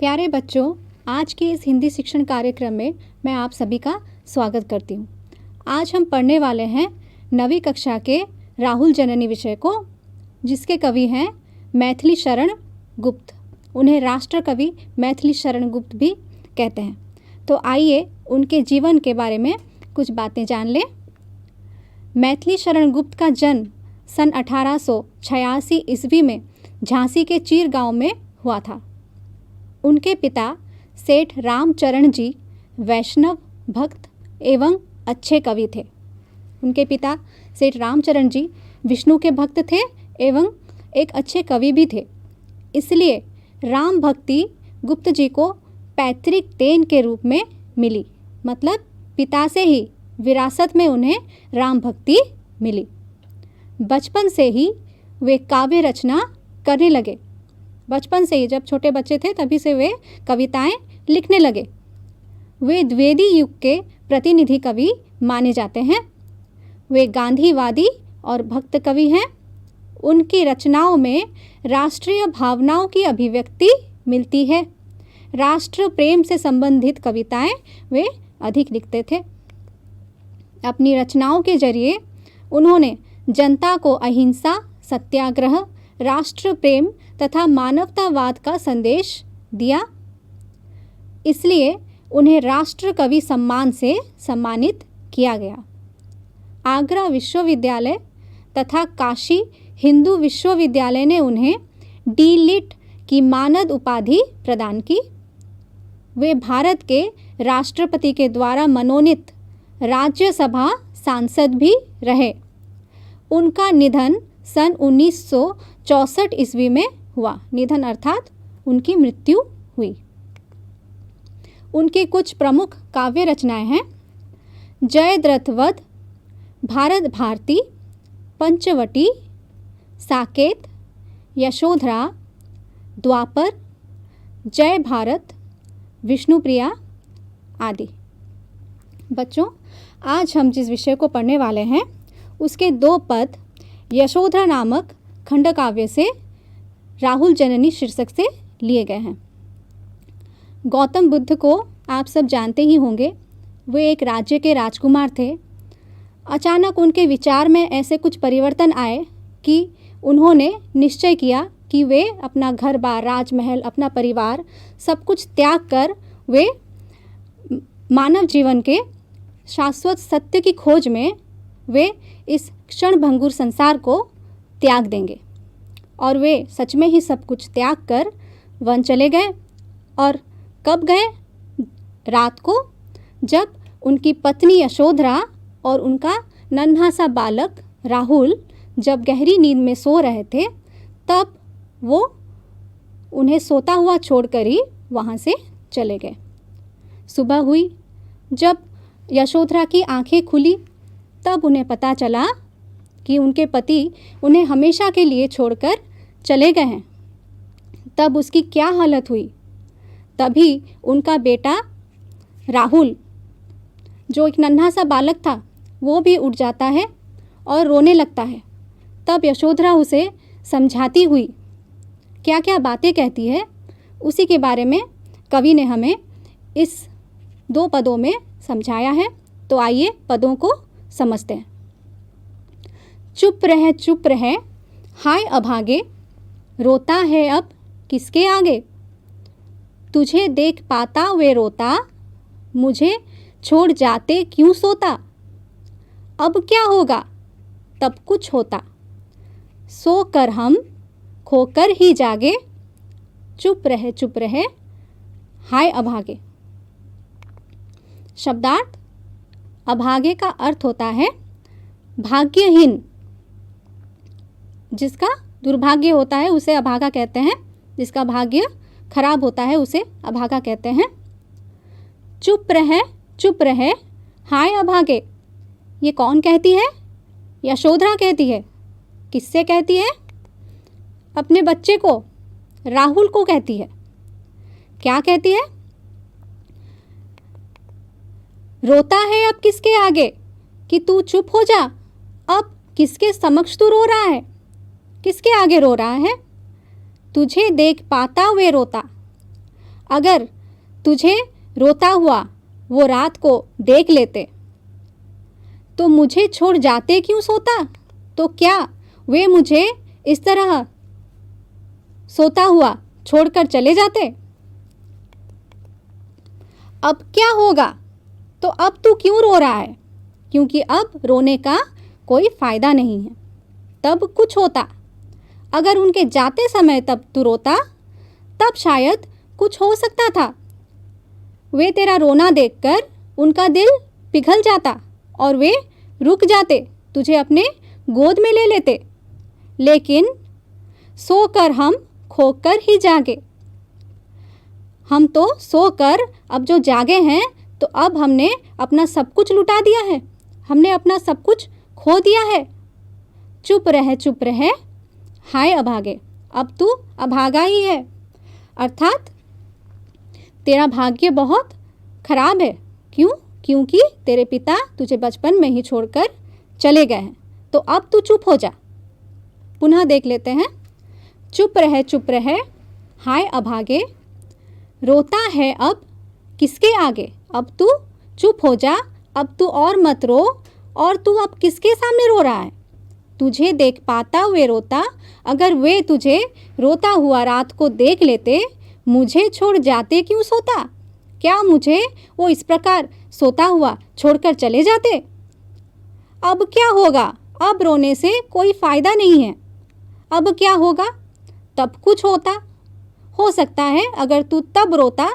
प्यारे बच्चों, आज के इस हिंदी शिक्षण कार्यक्रम में मैं आप सभी का स्वागत करती हूँ। आज हम पढ़ने वाले हैं 9वीं कक्षा के राहुल जननी विषय को, जिसके कवि हैं मैथिली शरण गुप्त। उन्हें राष्ट्र कवि मैथिली शरण गुप्त भी कहते हैं। तो आइए उनके जीवन के बारे में कुछ बातें जान लें। मैथिली शरण गुप्त का जन्म सन 1886 ईस्वी में झांसी के चीर गांव में हुआ था। उनके पिता सेठ रामचरण जी वैष्णव भक्त एवं अच्छे कवि थे। उनके पिता सेठ रामचरण जी विष्णु के भक्त थे एवं एक अच्छे कवि भी थे। इसलिए राम भक्ति गुप्त जी को पैतृक देन के रूप में मिली, मतलब पिता से ही विरासत में उन्हें राम भक्ति मिली। बचपन से ही वे काव्य रचना करने लगे। बचपन से ही, जब छोटे बच्चे थे तभी से वे कविताएं लिखने लगे। वे द्विवेदी युग के प्रतिनिधि कवि माने जाते हैं। वे गांधीवादी और भक्त कवि हैं। उनकी रचनाओं में राष्ट्रीय भावनाओं की अभिव्यक्ति मिलती है। राष्ट्र प्रेम से संबंधित कविताएं वे अधिक लिखते थे। अपनी रचनाओं के जरिए उन्होंने जनता को अहिंसा, सत्याग्रह, राष्ट्र प्रेम तथा मानवतावाद का संदेश दिया। इसलिए उन्हें राष्ट्र कवि सम्मान से सम्मानित किया गया। आगरा विश्वविद्यालय तथा काशी हिंदू विश्वविद्यालय ने उन्हें डी.लिट की मानद उपाधि प्रदान की। वे भारत के राष्ट्रपति के द्वारा मनोनीत राज्यसभा सांसद भी रहे। उनका निधन सन 1964 ईस्वी में हुआ। निधन अर्थात उनकी मृत्यु हुई। उनकी कुछ प्रमुख काव्य रचनाएं हैं: जयद्रथ, भारत भारती, पंचवटी, साकेत, यशोधरा, द्वापर, जय भारत, विष्णुप्रिया आदि। बच्चों, आज हम जिस विषय को पढ़ने वाले हैं उसके 2 पद यशोधरा नामक खंडकाव्य से राहुल जननी शीर्षक से लिए गए हैं। गौतम बुद्ध को आप सब जानते ही होंगे। वे एक राज्य के राजकुमार थे। अचानक उनके विचार में ऐसे कुछ परिवर्तन आए कि उन्होंने निश्चय किया कि वे अपना घर बार, राजमहल, अपना परिवार सब कुछ त्याग कर वे मानव जीवन के शाश्वत सत्य की खोज में वे इस क्षणभंगुर संसार को त्याग देंगे। और वे सच में ही सब कुछ त्याग कर वन चले गए। और कब गए? रात को, जब उनकी पत्नी यशोधरा और उनका नन्हा सा बालक राहुल जब गहरी नींद में सो रहे थे, तब वो उन्हें सोता हुआ छोड़कर ही वहाँ से चले गए। सुबह हुई। जब यशोधरा की आंखें खुली तब उन्हें पता चला कि उनके पति उन्हें हमेशा के लिए छोड़कर चले गए हैं। तब उसकी क्या हालत हुई। तभी उनका बेटा राहुल, जो एक नन्हा सा बालक था, वो भी उठ जाता है और रोने लगता है। तब यशोधरा उसे समझाती हुई क्या क्या बातें कहती है, उसी के बारे में कवि ने हमें इस 2 पदों में समझाया है। तो आइए पदों को समझते हैं। चुप रहे हाय अभागे, रोता है अब किसके आगे। तुझे देख पाता वे रोता, मुझे छोड़ जाते क्यों सोता। अब क्या होगा तब कुछ होता, सो कर हम खोकर ही जागे। चुप रहे हाय अभागे। शब्दार्थ: अभागे का अर्थ होता है भाग्यहीन। जिसका दुर्भाग्य होता है उसे अभागा कहते हैं। जिसका भाग्य खराब होता है उसे अभागा कहते हैं। चुप रहे हाय अभागे, ये कौन कहती है? यशोधरा कहती है। किससे कहती है? अपने बच्चे को, राहुल को कहती है। क्या कहती है? रोता है अब किसके आगे, कि तू चुप हो जा। अब किसके समक्ष तू रो रहा है? किसके आगे रो रहा है? तुझे देख पाता वे रोता। अगर तुझे रोता हुआ वो रात को देख लेते तो मुझे छोड़ जाते क्यों सोता? तो क्या वे मुझे इस तरह सोता हुआ छोड़कर चले जाते? अब क्या होगा? तो अब तू क्यों रो रहा है? क्योंकि अब रोने का कोई फ़ायदा नहीं है। तब कुछ होता, अगर उनके जाते समय तब तू रोता, तब शायद कुछ हो सकता था। वे तेरा रोना देखकर उनका दिल पिघल जाता और वे रुक जाते, तुझे अपने गोद में ले लेते। लेकिन सोकर हम खोकर ही जागे। हम तो सोकर अब जो जागे हैं, तो अब हमने अपना सब कुछ लुटा दिया है, हमने अपना सब कुछ खो दिया है। चुप रह हाय अभागे, अब तू अभागा ही है। अर्थात तेरा भाग्य बहुत खराब है। क्यों? क्योंकि तेरे पिता तुझे बचपन में ही छोड़कर चले गए हैं। तो अब तू चुप हो जा। पुनः देख लेते हैं। चुप रह हाय अभागे, रोता है अब किसके आगे? अब तू चुप हो जा, अब तू और मत रो। और तू अब किसके सामने रो रहा है? तुझे देख पाता वे रोता, अगर वे तुझे रोता हुआ रात को देख लेते, मुझे छोड़ जाते क्यों सोता? क्या मुझे वो इस प्रकार सोता हुआ छोड़कर चले जाते? अब क्या होगा? अब रोने से कोई फ़ायदा नहीं है। अब क्या होगा? तब कुछ होता। हो सकता है अगर तू तब रोता,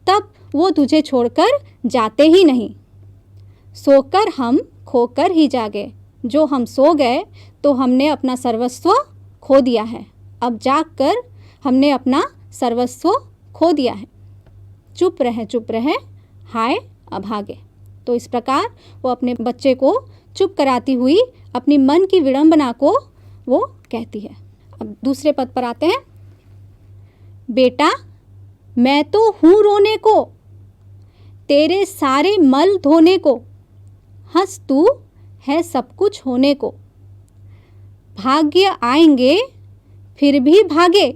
तब वो तुझे छोड़कर जाते ही नहीं। सोकर हम खोकर ही जागे। जो हम सो गए तो हमने अपना सर्वस्व खो दिया है। अब जागकर हमने अपना सर्वस्व खो दिया है। चुप रह हाय अभागे। तो इस प्रकार वो अपने बच्चे को चुप कराती हुई अपनी मन की विडंबना को वो कहती है। अब दूसरे पद पर आते हैं। बेटा मैं तो हूँ रोने को, तेरे सारे मल धोने को, हंस तू है सब कुछ होने को। भाग्य आएंगे फिर भी भागे,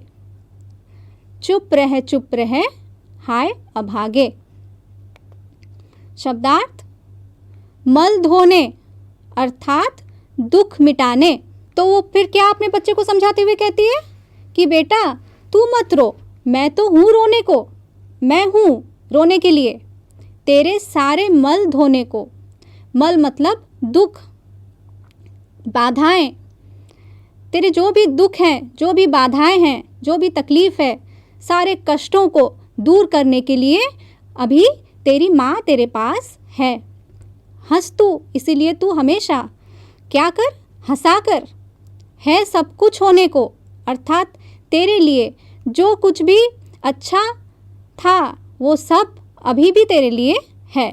चुप रह हाय अभागे। शब्दार्थ: मल धोने अर्थात दुख मिटाने। तो वो फिर क्या अपने बच्चे को समझाते हुए कहती है कि बेटा तू मत रो, मैं तो हूँ रोने को, मैं हूँ रोने के लिए, तेरे सारे मल धोने को। मल मतलब दुख, बाधाएं। तेरे जो भी दुख हैं, जो भी बाधाएं हैं, जो भी तकलीफ़ है, सारे कष्टों को दूर करने के लिए अभी तेरी माँ तेरे पास है। हंस तू, इसीलिए तू हमेशा क्या कर? हंसा कर। है सब कुछ होने को अर्थात तेरे लिए जो कुछ भी अच्छा था वो सब अभी भी तेरे लिए है।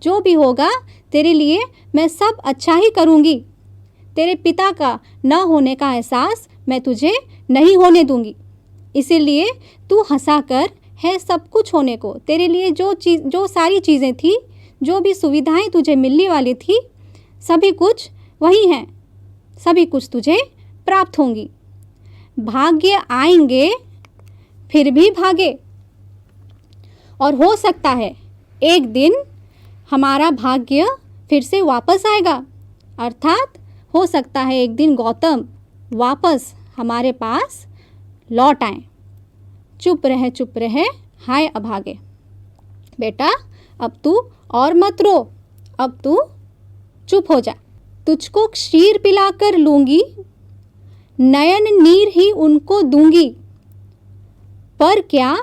जो भी होगा तेरे लिए मैं सब अच्छा ही करूँगी। तेरे पिता का न होने का एहसास मैं तुझे नहीं होने दूँगी। इसीलिए तू हंसा कर, है सब कुछ होने को। तेरे लिए जो सारी चीज़ें थी, जो भी सुविधाएं तुझे मिलने वाली थी, सभी कुछ वही हैं, सभी कुछ तुझे प्राप्त होंगी। भाग्य आएंगे फिर भी भागे। और हो सकता है एक दिन हमारा भाग्य फिर से वापस आएगा। अर्थात हो सकता है एक दिन गौतम वापस हमारे पास लौट आए। चुप रह हाय अभागे। बेटा अब तू और मत रो, अब तू चुप हो जा। तुझको क्षीर पिलाकर लूँगी, नयन नीर ही उनको दूंगी, पर क्या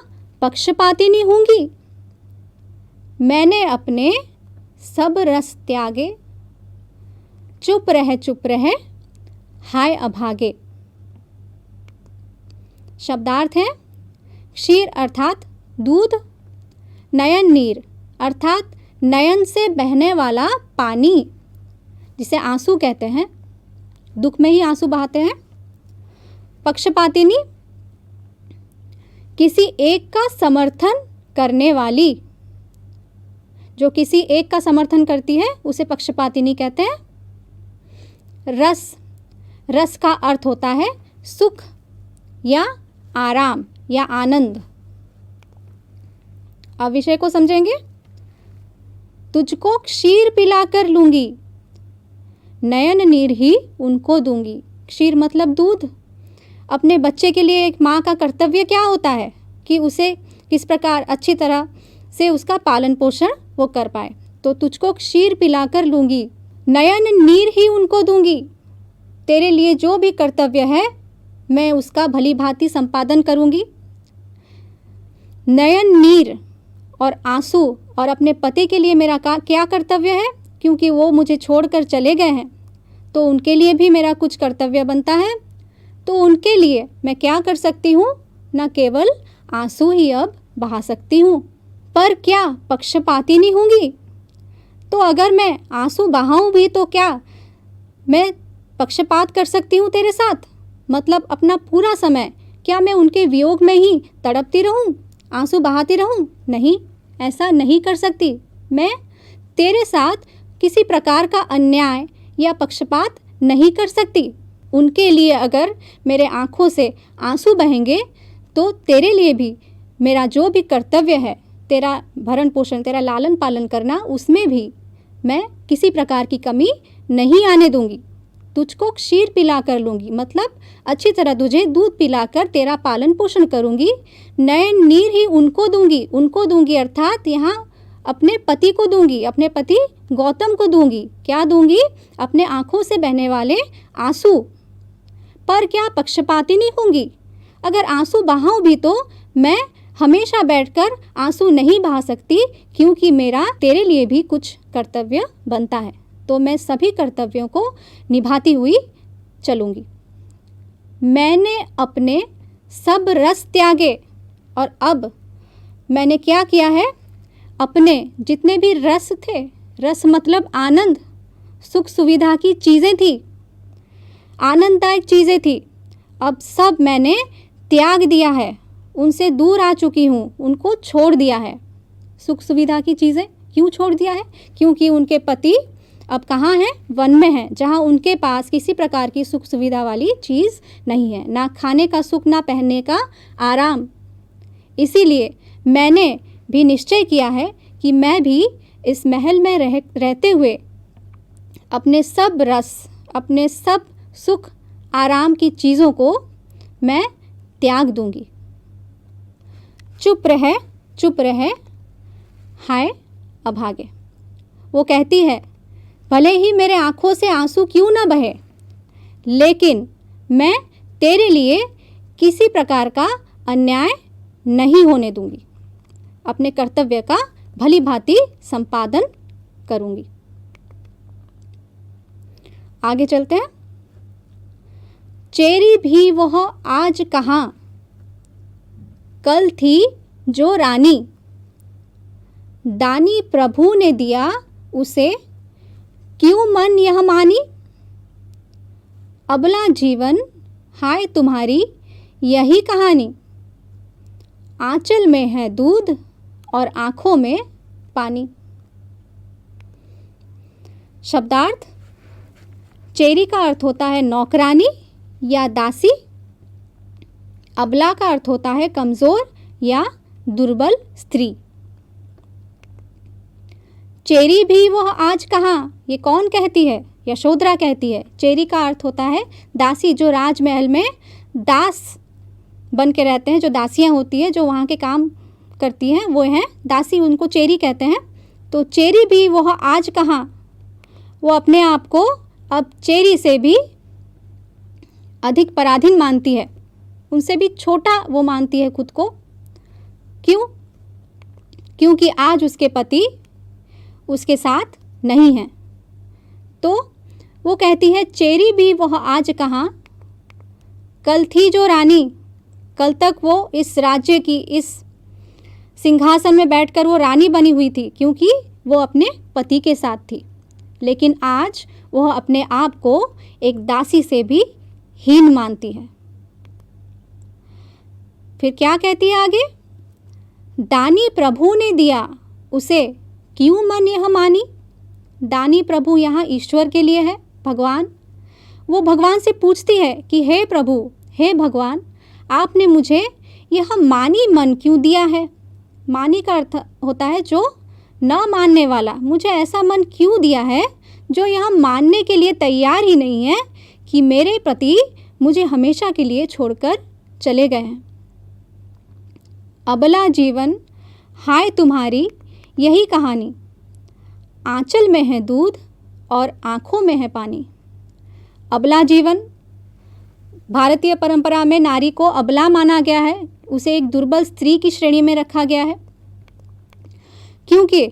पक्षपातिनी होंगी। मैंने अपने सब रस त्यागे, चुप रह हाय अभागे। शब्दार्थ है क्षीर अर्थात दूध, नयन नीर अर्थात नयन से बहने वाला पानी, जिसे आंसू कहते हैं, दुख में ही आंसू बहाते हैं। पक्षपातिनी किसी एक का समर्थन करने वाली, जो किसी एक का समर्थन करती है उसे पक्षपातिनी कहते हैं। रस का अर्थ होता है सुख या आराम या आनंद। अब विषय को समझेंगे। तुझको क्षीर पिलाकर लूँगी, नयन नीर ही उनको दूंगी। क्षीर मतलब दूध। अपने बच्चे के लिए एक माँ का कर्तव्य क्या होता है कि उसे किस प्रकार अच्छी तरह से उसका पालन पोषण वो कर पाए। तो तुझको क्षीर पिलाकर लूँगी, नयन नीर ही उनको दूंगी। तेरे लिए जो भी कर्तव्य है मैं उसका भली भांति संपादन करूँगी। नयन नीर और आंसू और अपने पति के लिए मेरा क्या कर्तव्य है, क्योंकि वो मुझे छोड़कर चले गए हैं तो उनके लिए भी मेरा कुछ कर्तव्य बनता है। तो उनके लिए मैं क्या कर सकती हूँ, न केवल आंसू ही अब बहा सकती हूँ, पर क्या पक्षपाती नहीं होंगी। तो अगर मैं आंसू बहाऊँ भी तो क्या मैं पक्षपात कर सकती हूँ तेरे साथ? मतलब अपना पूरा समय क्या मैं उनके वियोग में ही तड़पती रहूँ, आंसू बहाती रहूँ? नहीं, ऐसा नहीं कर सकती। मैं तेरे साथ किसी प्रकार का अन्याय या पक्षपात नहीं कर सकती। उनके लिए अगर मेरे आँखों से आंसू बहेंगे तो तेरे लिए भी मेरा जो भी कर्तव्य है, तेरा भरण पोषण, तेरा लालन पालन करना, उसमें भी मैं किसी प्रकार की कमी नहीं आने दूंगी। तुझको क्षीर पिला कर लूँगी, मतलब अच्छी तरह तुझे दूध पिलाकर तेरा पालन पोषण करूँगी। नयन नीर ही उनको दूंगी अर्थात यहाँ अपने पति को दूंगी, अपने पति गौतम को दूंगी। क्या दूंगी? अपने आँखों से बहने वाले आंसू। पर क्या पक्षपाती नहीं होंगी? अगर आंसू बहाऊं भी तो मैं हमेशा बैठकर आंसू नहीं बहा सकती, क्योंकि मेरा तेरे लिए भी कुछ कर्तव्य बनता है। तो मैं सभी कर्तव्यों को निभाती हुई चलूँगी। मैंने अपने सब रस त्यागे, और अब मैंने क्या किया है, अपने जितने भी रस थे, रस मतलब आनंद, सुख सुविधा की चीज़ें थी, आनंददायक चीज़ें थी, अब सब मैंने त्याग दिया है, उनसे दूर आ चुकी हूँ, उनको छोड़ दिया है। सुख सुविधा की चीज़ें क्यों छोड़ दिया है? क्योंकि उनके पति अब कहाँ हैं? वन में हैं, जहाँ उनके पास किसी प्रकार की सुख सुविधा वाली चीज़ नहीं है, ना खाने का सुख, ना पहनने का आराम। इसीलिए मैंने भी निश्चय किया है कि मैं भी इस महल में रहते हुए अपने सब रस, अपने सब सुख आराम की चीज़ों को मैं त्याग दूंगी। चुप रहे हाय अभागे। वो कहती है, भले ही मेरे आँखों से आंसू क्यों ना बहे, लेकिन मैं तेरे लिए किसी प्रकार का अन्याय नहीं होने दूंगी, अपने कर्तव्य का भली भांति संपादन करूंगी। आगे चलते हैं। चेरी भी वह आज कहाँ, कल थी जो रानी, दानी प्रभु ने दिया उसे, क्यों मन यह मानी। अबला जीवन हाय तुम्हारी यही कहानी, आंचल में है दूध और आँखों में पानी। शब्दार्थ। चेरी का अर्थ होता है नौकरानी या दासी। अबला का अर्थ होता है कमज़ोर या दुर्बल स्त्री। चेरी भी वह आज कहाँ, ये कौन कहती है? यशोधरा कहती है। चेरी का अर्थ होता है दासी, जो राजमहल में दास बन के रहते हैं, जो दासियाँ होती हैं, जो वहाँ के काम करती हैं, वो हैं दासी, उनको चेरी कहते हैं। तो चेरी भी वह आज कहाँ, वो अपने आप को अब चेरी से भी अधिक पराधीन मानती है, उनसे भी छोटा वो मानती है खुद को। क्यों? क्योंकि आज उसके पति उसके साथ नहीं हैं। तो वो कहती है, चेरी भी वह आज कहाँ, कल थी जो रानी, कल तक वो इस राज्य की, इस सिंहासन में बैठकर वो रानी बनी हुई थी, क्योंकि वो अपने पति के साथ थी। लेकिन आज वह अपने आप को एक दासी से भी हीन मानती है। फिर क्या कहती है आगे? दानी प्रभु ने दिया उसे, क्यों मन यह मानी। दानी प्रभु यहाँ ईश्वर के लिए है, भगवान। वो भगवान से पूछती है कि हे प्रभु, हे भगवान, आपने मुझे यह मानी मन क्यों दिया है, मानी का अर्थ होता है जो न मानने वाला। मुझे ऐसा मन क्यों दिया है जो यह मानने के लिए तैयार ही नहीं है कि मेरे प्रति मुझे हमेशा के लिए छोड़कर चले गए हैं। अबला जीवन हाय तुम्हारी यही कहानी, आंचल में है दूध और आँखों में है पानी। अबला जीवन, भारतीय परंपरा में नारी को अबला माना गया है, उसे एक दुर्बल स्त्री की श्रेणी में रखा गया है, क्योंकि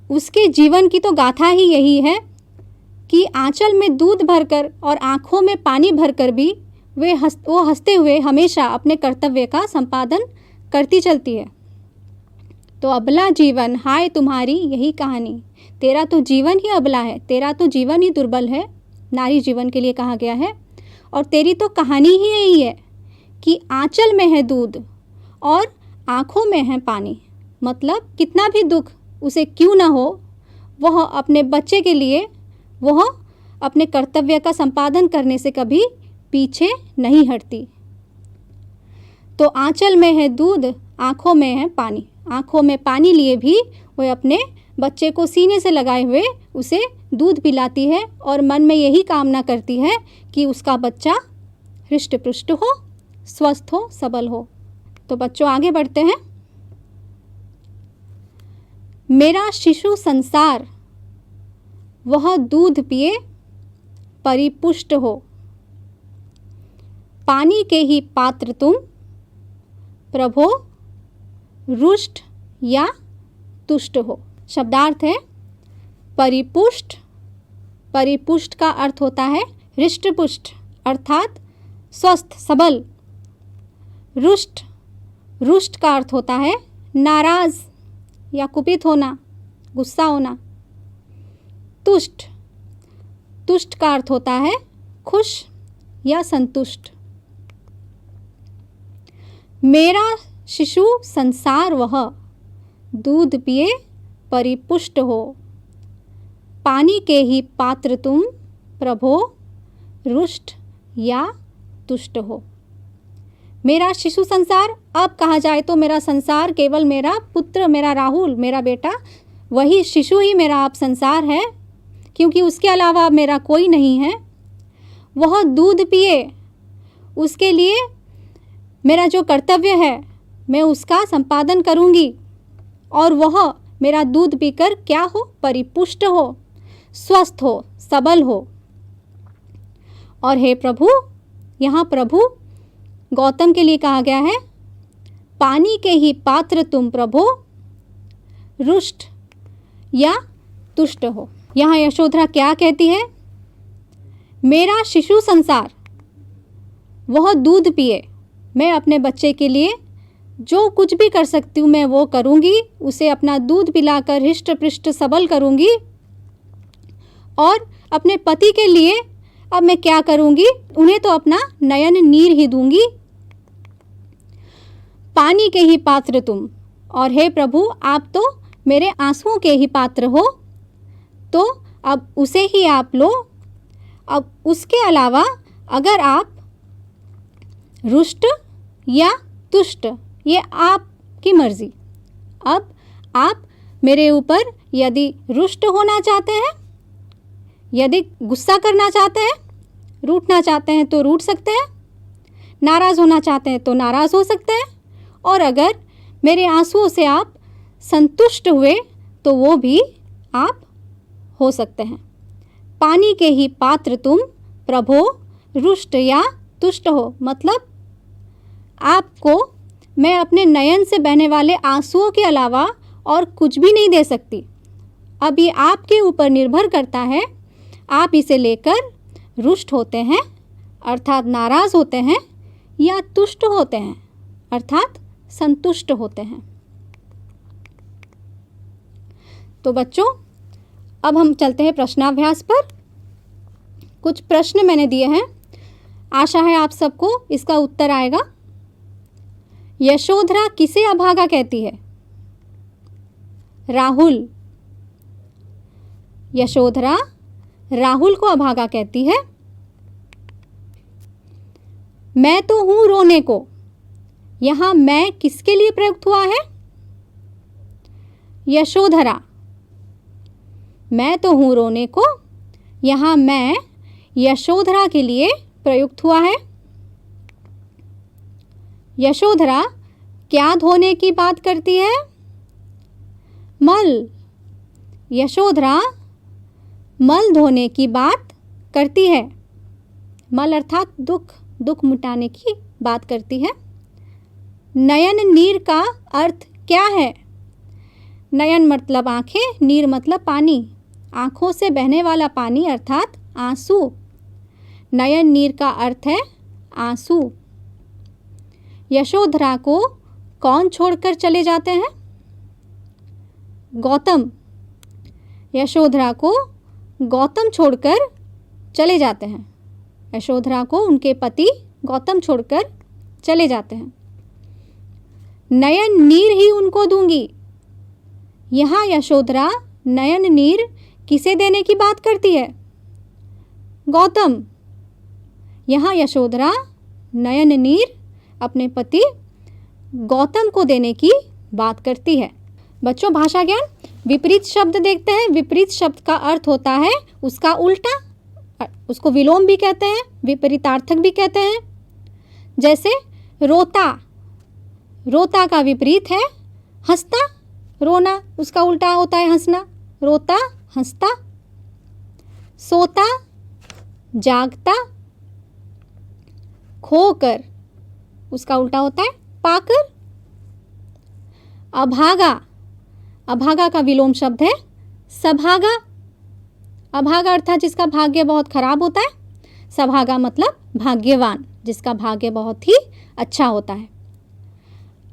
उसके जीवन की तो गाथा ही यही है कि आंचल में दूध भरकर और आँखों में पानी भरकर भी वो हंसते हुए हमेशा अपने कर्तव्य का संपादन करती चलती है। तो अबला जीवन हाय तुम्हारी यही कहानी, तेरा तो जीवन ही अबला है, तेरा तो जीवन ही दुर्बल है, नारी जीवन के लिए कहा गया है। और तेरी तो कहानी ही यही है कि आंचल में है दूध और आँखों में है पानी। मतलब कितना भी दुख उसे क्यों ना हो, वह अपने बच्चे के लिए वह अपने कर्तव्य का संपादन करने से कभी पीछे नहीं हटती। तो आंचल में है दूध, आँखों में है पानी। आँखों में पानी लिए भी वह अपने बच्चे को सीने से लगाए हुए उसे दूध पिलाती है और मन में यही कामना करती है कि उसका बच्चा हृष्ट पुष्ट हो, स्वस्थ हो, सबल हो। तो बच्चों आगे बढ़ते हैं। मेरा शिशु संसार वह दूध पिए परिपुष्ट हो, पानी के ही पात्र तुम प्रभो रुष्ट या तुष्ट हो। शब्दार्थ है परिपुष्ट। परिपुष्ट का अर्थ होता है हृष्ट पुष्ट अर्थात स्वस्थ सबल। रुष्ट, रुष्ट का अर्थ होता है नाराज या कुपित होना, गुस्सा होना। तुष्ट, तुष्ट का अर्थ होता है खुश या संतुष्ट। मेरा शिशु संसार वह दूध पिए परिपुष्ट हो, पानी के ही पात्र तुम प्रभो रुष्ट या तुष्ट हो। मेरा शिशु संसार, अब कहा जाए तो मेरा संसार केवल मेरा पुत्र, मेरा राहुल, मेरा बेटा, वही शिशु ही मेरा अब संसार है, क्योंकि उसके अलावा मेरा कोई नहीं है। वह दूध पिए, उसके लिए मेरा जो कर्तव्य है मैं उसका संपादन करूँगी और वह मेरा दूध पीकर क्या हो, परिपुष्ट हो, स्वस्थ हो, सबल हो। और हे प्रभु, यहाँ प्रभु गौतम के लिए कहा गया है, पानी के ही पात्र तुम प्रभु रुष्ट या तुष्ट हो। यहाँ यशोधरा क्या कहती है? मेरा शिशु संसार वह दूध पिए, मैं अपने बच्चे के लिए जो कुछ भी कर सकती हूँ मैं वो करूँगी, उसे अपना दूध पिलाकर हृष्ट पृष्ट सबल करूँगी। और अपने पति के लिए अब मैं क्या करूँगी, उन्हें तो अपना नयन नीर ही दूँगी। पानी के ही पात्र तुम, और हे प्रभु आप तो मेरे आंसुओं के ही पात्र हो, तो अब उसे ही आप लो। अब उसके अलावा अगर आप रुष्ट या तुष्ट, ये आपकी मर्जी। अब आप मेरे ऊपर यदि रुष्ट होना चाहते हैं, यदि गुस्सा करना चाहते हैं, रूठना चाहते हैं तो रूठ सकते हैं, नाराज़ होना चाहते हैं तो नाराज़ हो सकते हैं, और अगर मेरे आंसुओं से आप संतुष्ट हुए तो वो भी आप हो सकते हैं। पानी के ही पात्र तुम प्रभो रुष्ट या तुष्ट हो, मतलब आपको मैं अपने नयन से बहने वाले आंसुओं के अलावा और कुछ भी नहीं दे सकती। अब ये आपके ऊपर निर्भर करता है, आप इसे लेकर रुष्ट होते हैं अर्थात नाराज़ होते हैं, या तुष्ट होते हैं अर्थात संतुष्ट होते हैं। तो बच्चों अब हम चलते हैं प्रश्नाभ्यास पर। कुछ प्रश्न मैंने दिए हैं, आशा है आप सबको इसका उत्तर आएगा। यशोधरा किसे अभागा कहती है? राहुल। यशोधरा राहुल को अभागा कहती है। मैं तो हूं रोने को, यहाँ मैं किसके लिए प्रयुक्त हुआ है? यशोधरा, मैं तो हूँ रोने को, यहाँ मैं यशोधरा के लिए प्रयुक्त हुआ है। यशोधरा क्या धोने की बात करती है? मल। यशोधरा मल धोने की बात करती है। मल अर्थात दुख, दुख मिटाने की बात करती है। नयन नीर का अर्थ क्या है? नयन मतलब आंखें, नीर मतलब पानी, आंखों से बहने वाला पानी अर्थात आंसू। नयन नीर का अर्थ है आंसू। यशोधरा को कौन छोड़कर चले जाते हैं? गौतम। यशोधरा को गौतम छोड़कर चले जाते हैं। यशोधरा को उनके पति गौतम छोड़कर चले जाते हैं। नयन नीर ही उनको दूंगी, यहाँ यशोधरा नयन नीर किसे देने की बात करती है? गौतम। यहाँ यशोधरा नयन नीर अपने पति गौतम को देने की बात करती है। बच्चों, भाषा ज्ञान विपरीत शब्द देखते हैं। विपरीत शब्द का अर्थ होता है उसका उल्टा, उसको विलोम भी कहते हैं, विपरीतार्थक भी कहते हैं। जैसे रोता, रोता का विपरीत है हंसता, रोना उसका उल्टा होता है हंसना, रोता हंसता। सोता जागता, खोकर उसका उल्टा होता है पाकर। अभागा, अभागा का विलोम शब्द है सभागा। अभागा अर्थात जिसका भाग्य बहुत खराब होता है, सभागा मतलब भाग्यवान, जिसका भाग्य बहुत ही अच्छा होता है।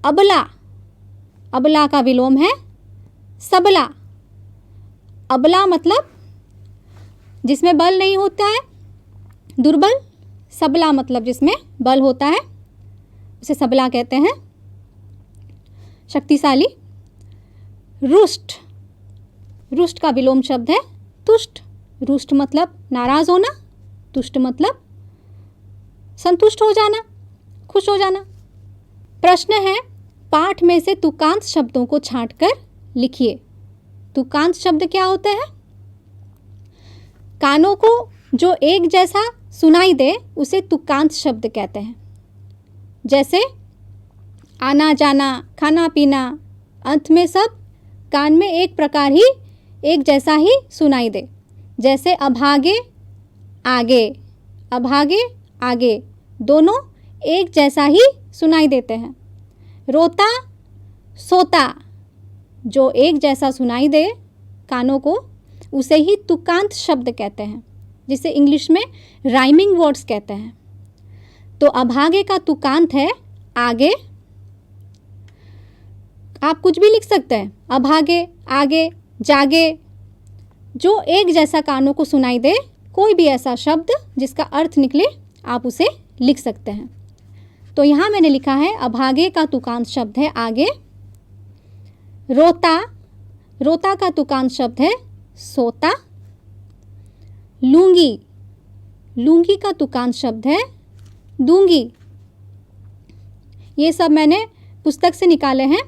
अबला, अबला का विलोम है सबला। अबला मतलब जिसमें बल नहीं होता है, दुर्बल। सबला मतलब जिसमें बल होता है, उसे सबला कहते हैं, शक्तिशाली। रुष्ट, रुष्ट का विलोम शब्द है तुष्ट। रुष्ट मतलब नाराज होना, तुष्ट मतलब संतुष्ट हो जाना, खुश हो जाना। प्रश्न है, पाठ में से तुकांत शब्दों को छांटकर लिखिए। तुकांत शब्द क्या होते हैं? कानों को जो एक जैसा सुनाई दे उसे तुकांत शब्द कहते हैं। जैसे आना जाना, खाना पीना, अंत में सब कान में एक प्रकार ही, एक जैसा ही सुनाई दे। जैसे अभागे आगे, अभागे आगे, दोनों एक जैसा ही सुनाई देते हैं। रोता सोता, जो एक जैसा सुनाई दे कानों को, उसे ही तुकांत शब्द कहते हैं, जिसे इंग्लिश में राइमिंग वर्ड्स कहते हैं। तो अभागे का तुकांत है आगे। आप कुछ भी लिख सकते हैं, अभागे, आगे, जागे, जो एक जैसा कानों को सुनाई दे, कोई भी ऐसा शब्द जिसका अर्थ निकले आप उसे लिख सकते हैं। तो यहाँ मैंने लिखा है अभागे का तुकांत शब्द है आगे। रोता, रोता का तुकांत शब्द है सोता। लूंगी, लूंगी का तुकांत शब्द है दूंगी। ये सब मैंने पुस्तक से निकाले हैं।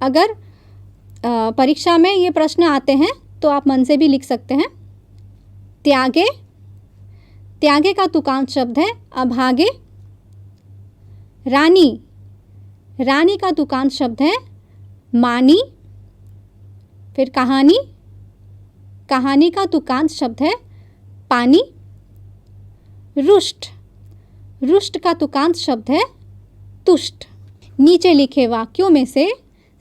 अगर परीक्षा में ये प्रश्न आते हैं तो आप मन से भी लिख सकते हैं। त्यागे, त्यागे का तुकांत शब्द है अभागे। रानी, रानी का तुकांत शब्द है मानी। फिर कहानी, कहानी का तुकांत शब्द है पानी। रुष्ट, रुष्ट का तुकांत शब्द है तुष्ट। नीचे लिखे वाक्यों में से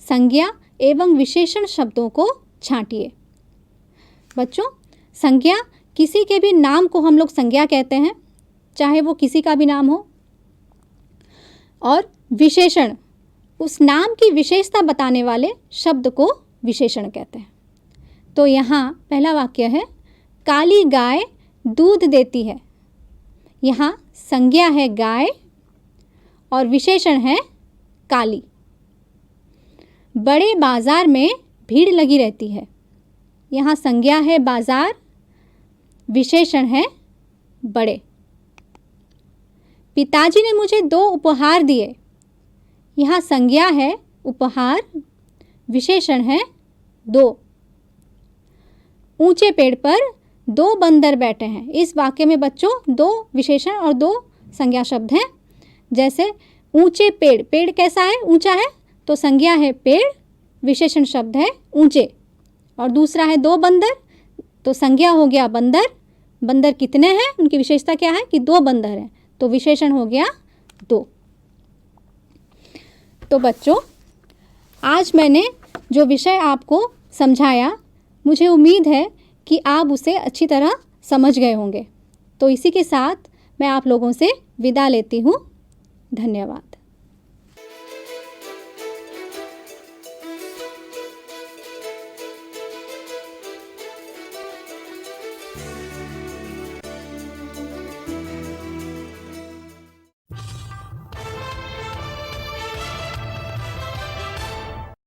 संज्ञा एवं विशेषण शब्दों को छांटिए। बच्चों, संज्ञा, किसी के भी नाम को हम लोग संज्ञा कहते हैं, चाहे वो किसी का भी नाम हो। और विशेषण, उस नाम की विशेषता बताने वाले शब्द को विशेषण कहते हैं। तो यहाँ पहला वाक्य है, काली गाय दूध देती है। यहाँ संज्ञा है गाय और विशेषण है काली। बड़े बाजार में भीड़ लगी रहती है। यहाँ संज्ञा है बाजार, विशेषण है बड़े। पिताजी ने मुझे 2 उपहार दिए। यहाँ संज्ञा है उपहार, विशेषण है 2। ऊंचे पेड़ पर 2 बंदर बैठे हैं। इस वाक्य में बच्चों 2 विशेषण और 2 संज्ञा शब्द हैं। जैसे ऊंचे पेड़, पेड़ कैसा है? ऊंचा है, तो संज्ञा है पेड़, विशेषण शब्द है ऊंचे। और दूसरा है 2 बंदर, तो संज्ञा हो गया बंदर। बंदर कितने हैं? उनकी विशेषता क्या है कि 2 बंदर हैं, तो विशेषण हो गया 2। तो बच्चों, आज मैंने जो विषय आपको समझाया, मुझे उम्मीद है कि आप उसे अच्छी तरह समझ गए होंगे। तो इसी के साथ मैं आप लोगों से विदा लेती हूँ। धन्यवाद।